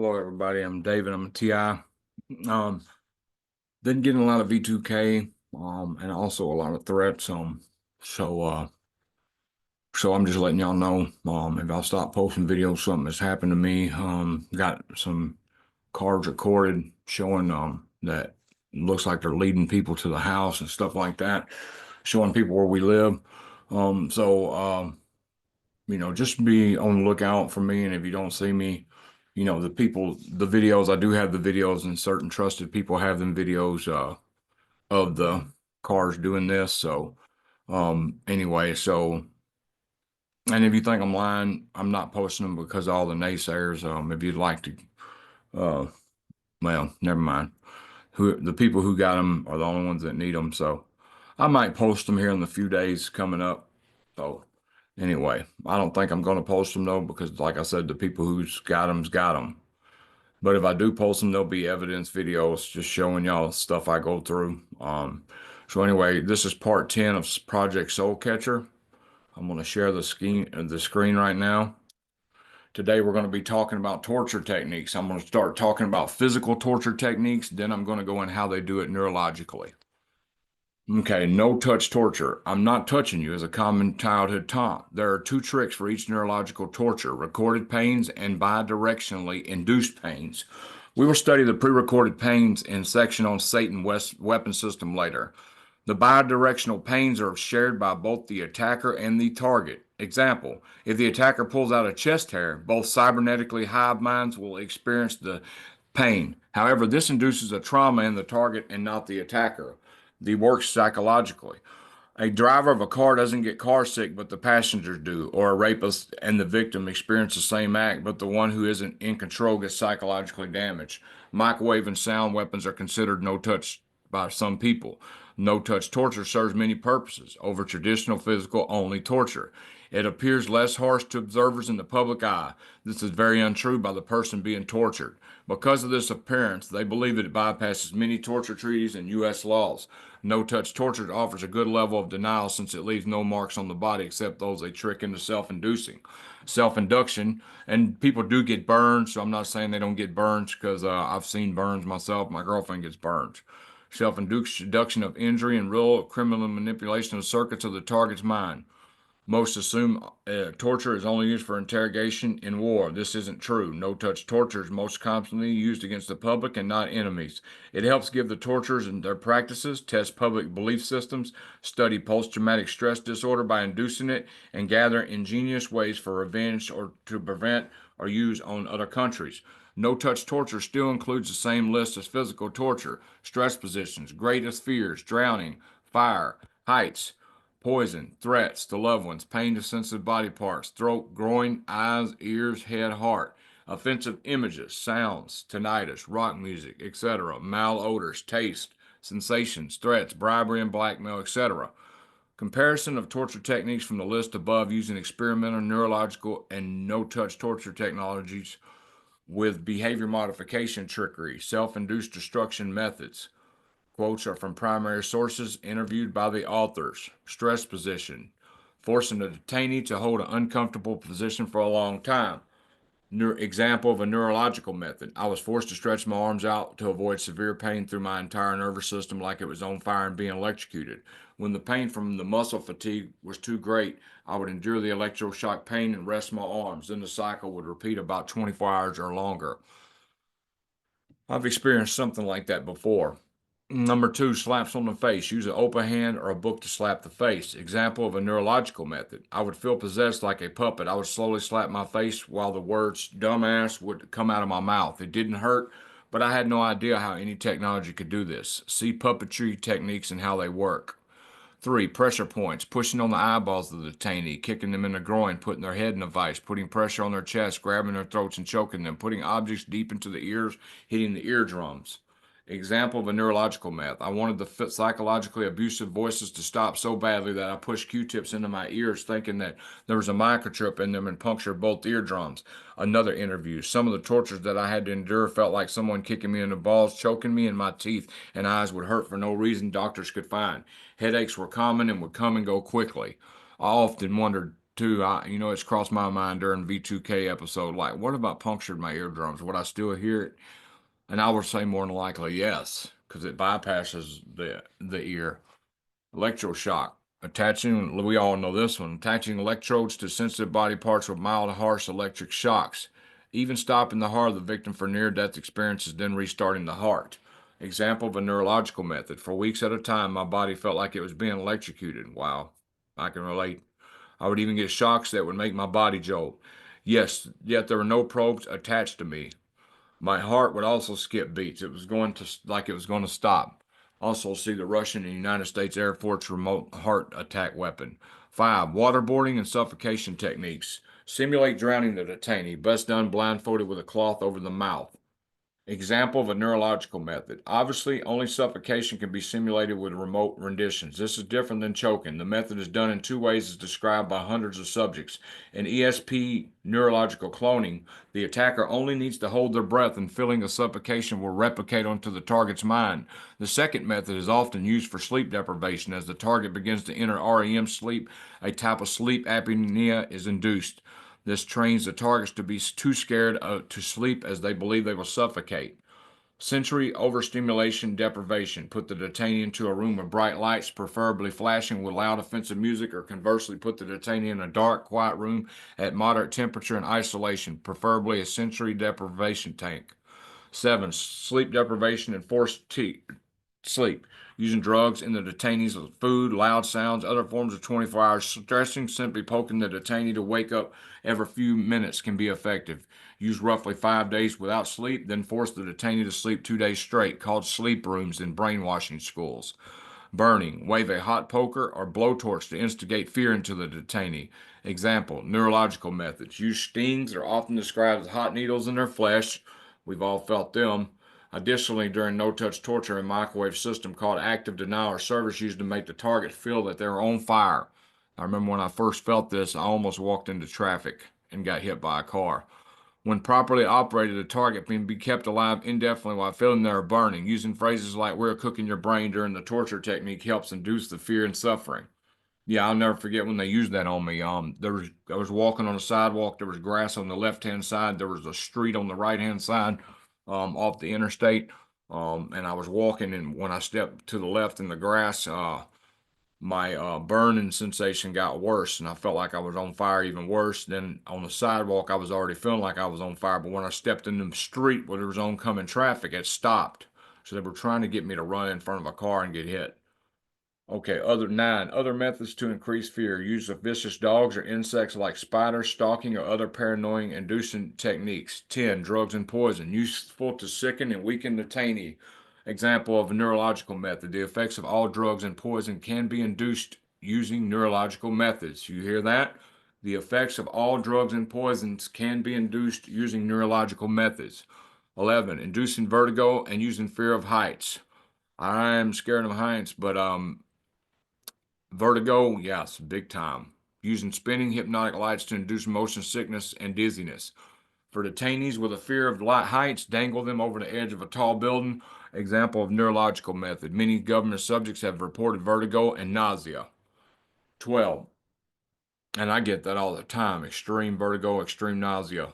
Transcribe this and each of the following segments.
Hello, everybody. I'm David. I'm a TI. Been getting a lot of V2K, and also a lot of threats. So, uh, so I'm just letting y'all know, if I'll stop posting videos, something has happened to me. Got some cards recorded showing, that looks like they're leading people to the house and stuff like that, showing people where we live. Um, so, um, just be on the lookout for me. And if you don't see me, the videos, I do have the videos, and certain trusted people have them videos of the cars doing this. So, anyway, and if you think I'm lying, I'm not posting them because of all the naysayers. If you'd like to, uh, well, never mind. The people who got them are the only ones that need them. So, I might post them here in the few days coming up. So, anyway, I don't think I'm going to post them though, because like I said, the people who's got them's got them. But if I do post them, there'll be evidence videos just showing y'all stuff I go through. So anyway, this is part 10 of Project Soulcatcher. I'm going to share the screen right now. Today we're going to be talking about torture techniques. I'm going to start talking about physical torture techniques, then I'm going to go in how they do it neurologically. Okay, no touch torture. I'm not touching you is a common childhood taunt. There are two tricks for each neurological torture: recorded pains and bidirectionally induced pains. We will study the pre-recorded pains in section on Satan weapon system later. The bidirectional pains are shared by both the attacker and the target. Example, if the attacker pulls out a chest hair, both cybernetically hive minds will experience the pain. However, this induces a trauma in the target and not the attacker. The works psychologically. A driver of a car doesn't get car sick, but the passengers do, or a rapist and the victim experience the same act, but the one who isn't in control gets psychologically damaged. Microwave and sound weapons are considered no touch by some people. No touch torture serves many purposes over traditional physical only torture. It appears less harsh to observers in the public eye. This is very untrue by the person being tortured. Because of this appearance, they believe it bypasses many torture treaties and U.S. laws. No-touch torture offers a good level of denial since it leaves no marks on the body except those they trick into self-inducing. Self-induction, and people do get burned, so I'm not saying they don't get burns because I've seen burns myself. My girlfriend gets burned. Self-induction of injury and real criminal manipulation of circuits of the target's mind. Most assume torture is only used for interrogation in war. This isn't true. No-touch torture is most commonly used against the public and not enemies. It helps give the torturers and their practices, test public belief systems, study post-traumatic stress disorder by inducing it, and gather ingenious ways for revenge or to prevent or use on other countries. No-touch torture still includes the same list as physical torture: stress positions, greatest fears, drowning, fire, heights, poison, threats to loved ones, pain to sensitive body parts, throat, groin, eyes, ears, head, heart, offensive images, sounds, tinnitus, rock music, etc., malodors, taste, sensations, threats, bribery and blackmail, etc. Comparison of torture techniques from the list above using experimental, neurological, and no-touch torture technologies with behavior modification trickery, self-induced destruction methods. Quotes are from primary sources interviewed by the authors. Stress position: forcing a detainee to hold an uncomfortable position for a long time. Example of a neurological method: I was forced to stretch my arms out to avoid severe pain through my entire nervous system like it was on fire and being electrocuted. When the pain from the muscle fatigue was too great, I would endure the electroshock pain and rest my arms. Then the cycle would repeat about 24 hours or longer. I've experienced something like that before. Number two, slaps on the face. Use an open hand or a book to slap the face. Example of a neurological method: I would feel possessed like a puppet. I would slowly slap my face while the words dumbass would come out of my mouth. It didn't hurt, but I had no idea how any technology could do this. See puppetry techniques and how they work. Three, pressure points: pushing on the eyeballs of the detainee, kicking them in the groin, putting their head in a vice, putting pressure on their chest, grabbing their throats and choking them, putting objects deep into the ears, hitting the eardrums. Example of a neurological meth: I wanted the psychologically abusive voices to stop so badly that I pushed Q-tips into my ears thinking that there was a microchip in them and punctured both eardrums. Another interview: some of the tortures that I had to endure felt like someone kicking me in the balls, choking me, and my teeth and eyes would hurt for no reason doctors could find. Headaches were common and would come and go quickly. I often wondered too. It's crossed my mind during V2K episode. Like, what about punctured my eardrums? Would I still hear it? And I would say more than likely yes, because it bypasses the ear. Electroshock. We all know this one. Attaching electrodes to sensitive body parts with mild, harsh electric shocks, even stopping the heart of the victim for near-death experiences, then restarting the heart. Example of a neurological method. For weeks at a time, my body felt like it was being electrocuted. Wow, I can relate. I would even get shocks that would make my body jolt. Yes, yet there were no probes attached to me. My heart would also skip beats. It was going to stop. Also, see the Russian and United States Air Force remote heart attack weapon. 5. Waterboarding and suffocation techniques. Simulate drowning the detainee, best done blindfolded with a cloth over the mouth. Example of a neurological method. Obviously, only suffocation can be simulated with remote renditions. This is different than choking. The method is done in two ways as described by hundreds of subjects. In ESP neurological cloning, the attacker only needs to hold their breath and feeling the suffocation will replicate onto the target's mind. The second method is often used for sleep deprivation. As the target begins to enter REM sleep, a type of sleep apnea is induced. This trains the targets to be too scared to sleep as they believe they will suffocate. Sensory overstimulation deprivation. Put the detainee into a room with bright lights, preferably flashing with loud offensive music, or conversely, put the detainee in a dark, quiet room at moderate temperature and isolation, preferably a sensory deprivation tank. 7. Sleep deprivation and forced sleep. Using drugs in the detainees with food, loud sounds, other forms of 24-hour stressing, simply poking the detainee to wake up every few minutes can be effective. Use roughly 5 days without sleep, then force the detainee to sleep 2 days straight, called sleep rooms in brainwashing schools. Burning. Wave a hot poker or blowtorch to instigate fear into the detainee. Example, neurological methods. Use stings are often described as hot needles in their flesh. We've all felt them. Additionally, during no-touch torture, a microwave system called active denial or service used to make the target feel that they were on fire. I remember when I first felt this, I almost walked into traffic and got hit by a car. When properly operated, the target can be kept alive indefinitely while feeling they are burning. Using phrases like "we're cooking your brain" during the torture technique helps induce the fear and suffering. Yeah, I'll never forget when they used that on me. I was walking on a sidewalk. There was grass on the left-hand side. There was a street on the right-hand side, off the interstate. And I was walking, and when I stepped to the left in the grass, my burning sensation got worse, and I felt like I was on fire even worse. Then on the sidewalk, I was already feeling like I was on fire. But when I stepped in the street where there was oncoming traffic, it stopped. So they were trying to get me to run in front of a car and get hit. Okay, other methods to increase fear. Use of vicious dogs or insects like spiders, stalking, or other paranoid inducing techniques. 10. Drugs and poison. Useful to sicken and weaken the detainee. Example of a neurological method. The effects of all drugs and poison can be induced using neurological methods. You hear that? The effects of all drugs and poisons can be induced using neurological methods. 11. Inducing vertigo and using fear of heights. I'm scared of heights, but vertigo, yes, big time. Using spinning hypnotic lights to induce motion sickness and dizziness. For detainees with a fear of heights, dangle them over the edge of a tall building. Example of neurological method. Many government subjects have reported vertigo and nausea. 12. And I get that all the time. Extreme vertigo, extreme nausea.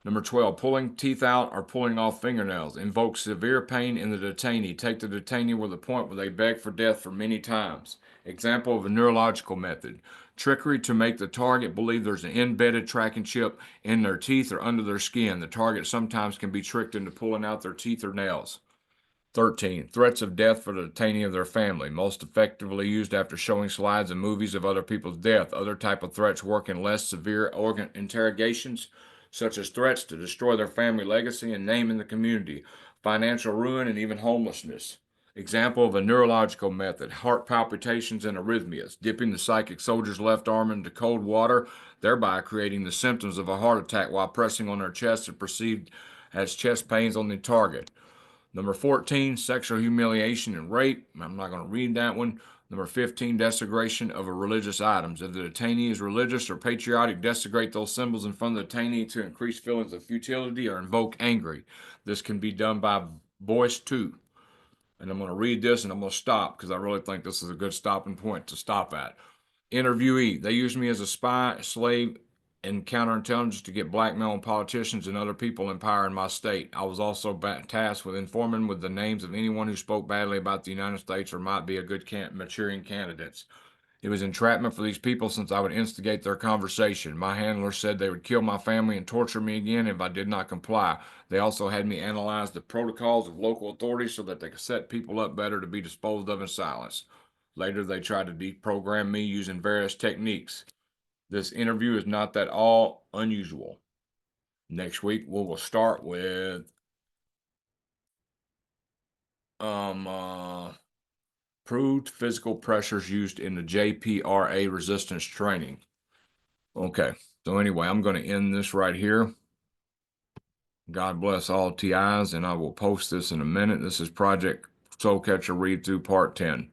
Number 12, pulling teeth out or pulling off fingernails. Invoke severe pain in the detainee. Take the detainee with a point where they beg for death for many times. Example of a neurological method. Trickery to make the target believe there's an embedded tracking chip in their teeth or under their skin. The target sometimes can be tricked into pulling out their teeth or nails. 13. Threats of death for the detainee of their family. Most effectively used after showing slides and movies of other people's death. Other type of threats work in less severe organ interrogations, such as threats to destroy their family legacy and name in the community, financial ruin, and even homelessness. Example of a neurological method. Heart palpitations and arrhythmias. Dipping the psychic soldier's left arm into cold water, thereby creating the symptoms of a heart attack while pressing on their chest and perceived as chest pains on the target. Number 14, sexual humiliation and rape. I'm not going to read that one. Number 15, desecration of religious items. If the detainee is religious or patriotic, desecrate those symbols in front of the detainee to increase feelings of futility or invoke anger. This can be done by voice too. And I'm going to read this and I'm going to stop because I really think this is a good stopping point to stop at. Interviewee, they used me as a spy, slave, and counterintelligence to get blackmail on politicians and other people in power in my state. I was also tasked with informing with the names of anyone who spoke badly about the United States or might be a good maturing candidates. It was entrapment for these people since I would instigate their conversation. My handler said they would kill my family and torture me again if I did not comply. They also had me analyze the protocols of local authorities so that they could set people up better to be disposed of in silence. Later, they tried to deprogram me using various techniques. This interview is not that all unusual. Next week, we will start with um uh, proved physical pressures used in the JPRA resistance training. Okay, so anyway, I'm going to end this right here. God bless all TIs, and I will post this in a minute. This is Project Soulcatcher Read Through Part 10.